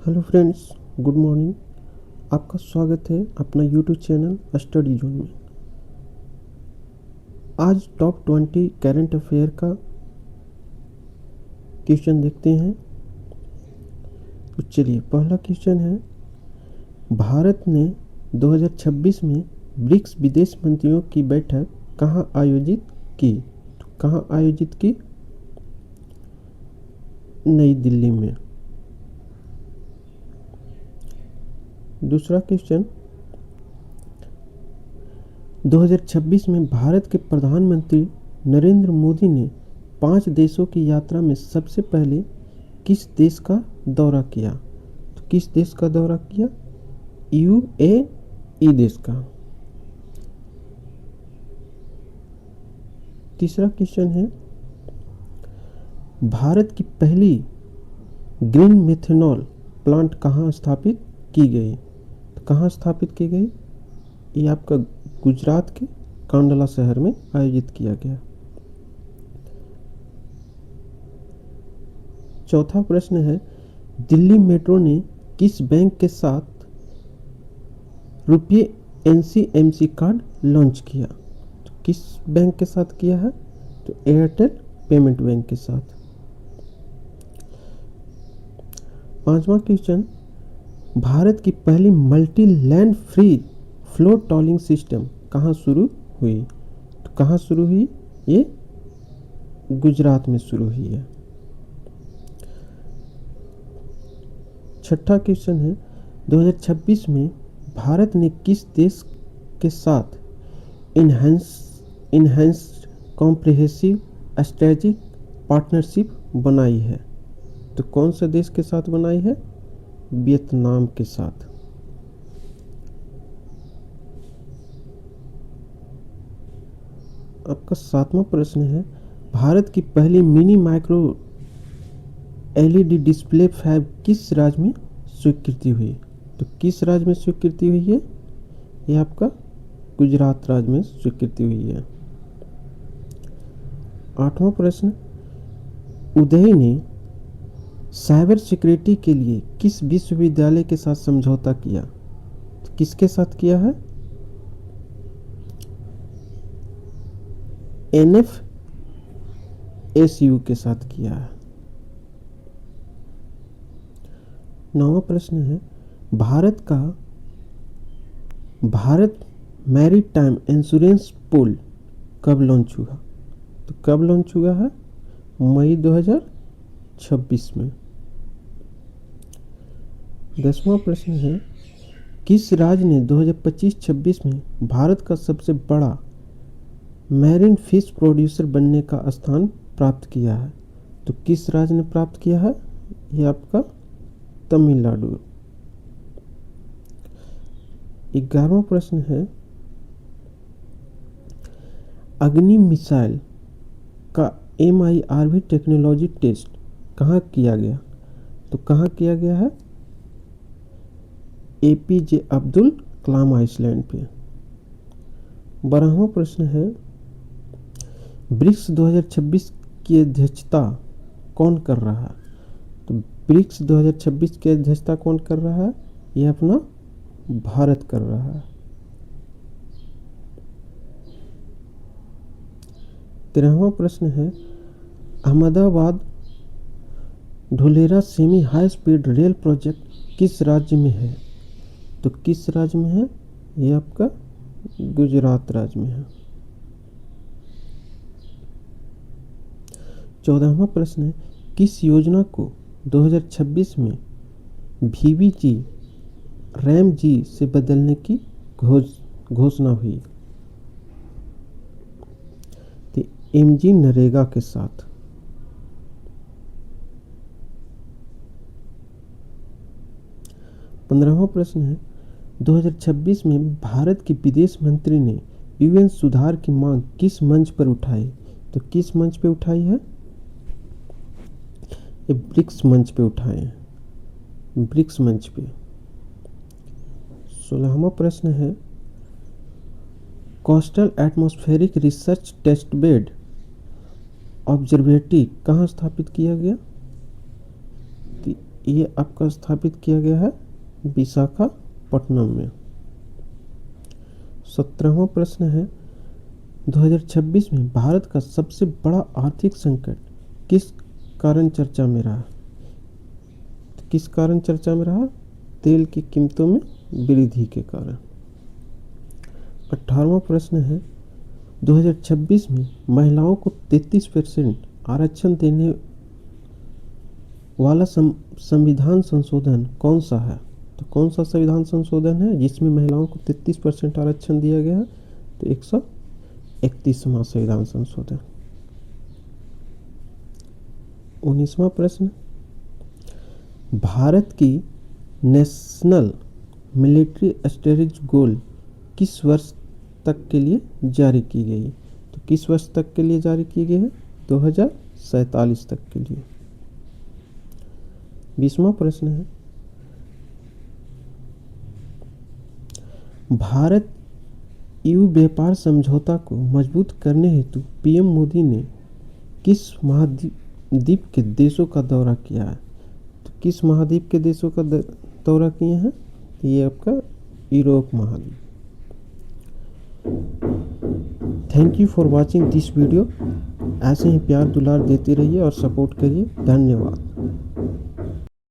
Hello friends, good morning. आपका स्वागत है अपना यूट्यूब चैनल स्टडी जोन में। आज टॉप 20 करंट अफेयर का क्वेश्चन देखते हैं। तो चलिए, पहला क्वेश्चन है, भारत ने 2026 में ब्रिक्स विदेश मंत्रियों की बैठक कहाँ आयोजित की? तो कहाँ आयोजित की? नई दिल्ली में। दूसरा क्वेश्चन, 2026 में भारत के प्रधानमंत्री नरेंद्र मोदी ने 5 देशों की यात्रा में सबसे पहले किस देश का दौरा किया? तो किस देश का दौरा किया? यूएई देश का। तीसरा क्वेश्चन है, भारत की पहली ग्रीन मेथनॉल प्लांट कहाँ स्थापित की गई? तो कहाँ स्थापित की गई? ये आपका गुजरात के कांडला शहर में आयोजित किया गया। चौथा प्रश्न है, दिल्ली मेट्रो ने किस बैंक के साथ रुपये एनसीएमसी कार्ड लॉन्च किया? तो किस बैंक के साथ किया है? तो एयरटेल पेमेंट बैंक के साथ। पांचवा क्वेश्चन, भारत की पहली multi land free flow tolling system कहाँ शुरू हुई? तो कहाँ शुरू हुई? ये गुजरात में शुरू हुई है। छठा क्वेश्चन है, 2026 में भारत ने किस देश के साथ इनहेंस्ड कॉम्प्रिहेंसिव स्ट्रेटेजिक पार्टनरशिप बनाई है? तो कौन से देश के साथ बनाई है? वियतनाम के साथ। आपका सातवां प्रश्न है, भारत की पहली mini micro LED display fab किस राज्य में स्वीकृति हुई? तो किस राज्य में स्वीकृति हुई है? यह आपका गुजरात राज्य में स्वीकृति हुई है। आठवां प्रश्न, उदय ने साइबर सिक्योरिटी के लिए किस विश्वविद्यालय के साथ समझौता किया? तो किसके साथ किया है? एनएफएसयू के साथ किया है। नौवां प्रश्न है, भारत मैरीटाइम इंश्योरेंस पूल कब लॉन्च हुआ? तो कब लॉन्च हुआ है? मई 2026 में। 10वां प्रश्न है, किस राज्य ने 2025-26 में भारत का सबसे बड़ा मैरीन फिश प्रोड्यूसर बनने का स्थान प्राप्त किया है? तो किस राज्य ने प्राप्त किया है? यह आपका तमिलनाडु। 11वां प्रश्न है, अग्नि मिसाइल का MIRV टेक्नोलॉजी टेस्ट कहाँ किया गया? तो कहाँ किया गया है? APJ अब्दुल कलाम आइसलैंड पे। 12वां प्रश्न है, ब्रिक्स 2026 की अध्यक्षता कौन कर रहा है? तो ब्रिक्स 2026 की अध्यक्षता कौन कर रहा है? यह अपना भारत कर रहा है। 13वां प्रश्न है, Ahmedabad Dholera semi high speed rail project किस राज्य में है? तो किस राज्य में है? यह आपका गुजरात राज्य में है। 14वां प्रश्न है, किस योजना को 2026 में VBG RAM-G से बदलने की घोषणा हुई? तो MG नरेगा के साथ। 15वां प्रश्न है, 2026 में भारत के विदेश मंत्री ने UN सुधार की मांग किस मंच पर उठाई? तो किस मंच पे उठाई है? ये ब्रिक्स मंच पे उठाए हैं, ब्रिक्स मंच पे। 16वां प्रश्न है, coastal atmospheric research test bed observatory कहाँ स्थापित किया गया? ये आपका स्थापित किया गया है विशाखापट्टनम में। 17वां प्रश्न है 2026 में भारत का सबसे बड़ा आर्थिक संकट किस कारण चर्चा में रहा? किस कारण चर्चा में रहा? तेल की कीमतों में वृद्धि के कारण। 18वां प्रश्न है 2026 में महिलाओं को 33% आरक्षण देने वाला संविधान संशोधन कौन सा है? तो कौन सा संविधान संशोधन है जिसमें महिलाओं को 33% आरक्षण दिया गया है? तो 131वां संविधान संशोधन। 19वां प्रश्न, भारत की नेशनल मिलिट्री स्ट्रेटेजी गोल किस वर्ष तक के लिए जारी की गई? तो किस वर्ष तक के लिए जारी की गई है? 2047 तक के लिए। 20वां प्रश्न है भारत ईयू व्यापार समझौता को मजबूत करने हेतु पीएम मोदी ने किस महाद्वीप के देशों का दौरा किया है? तो किस महाद्वीप के देशों का दौरा किए हैं? ये आपका यूरोप महाद्वीप। Thank you for watching this video. ऐसे ही प्यार दुलार देते रहिए और सपोर्ट करिए। धन्यवाद।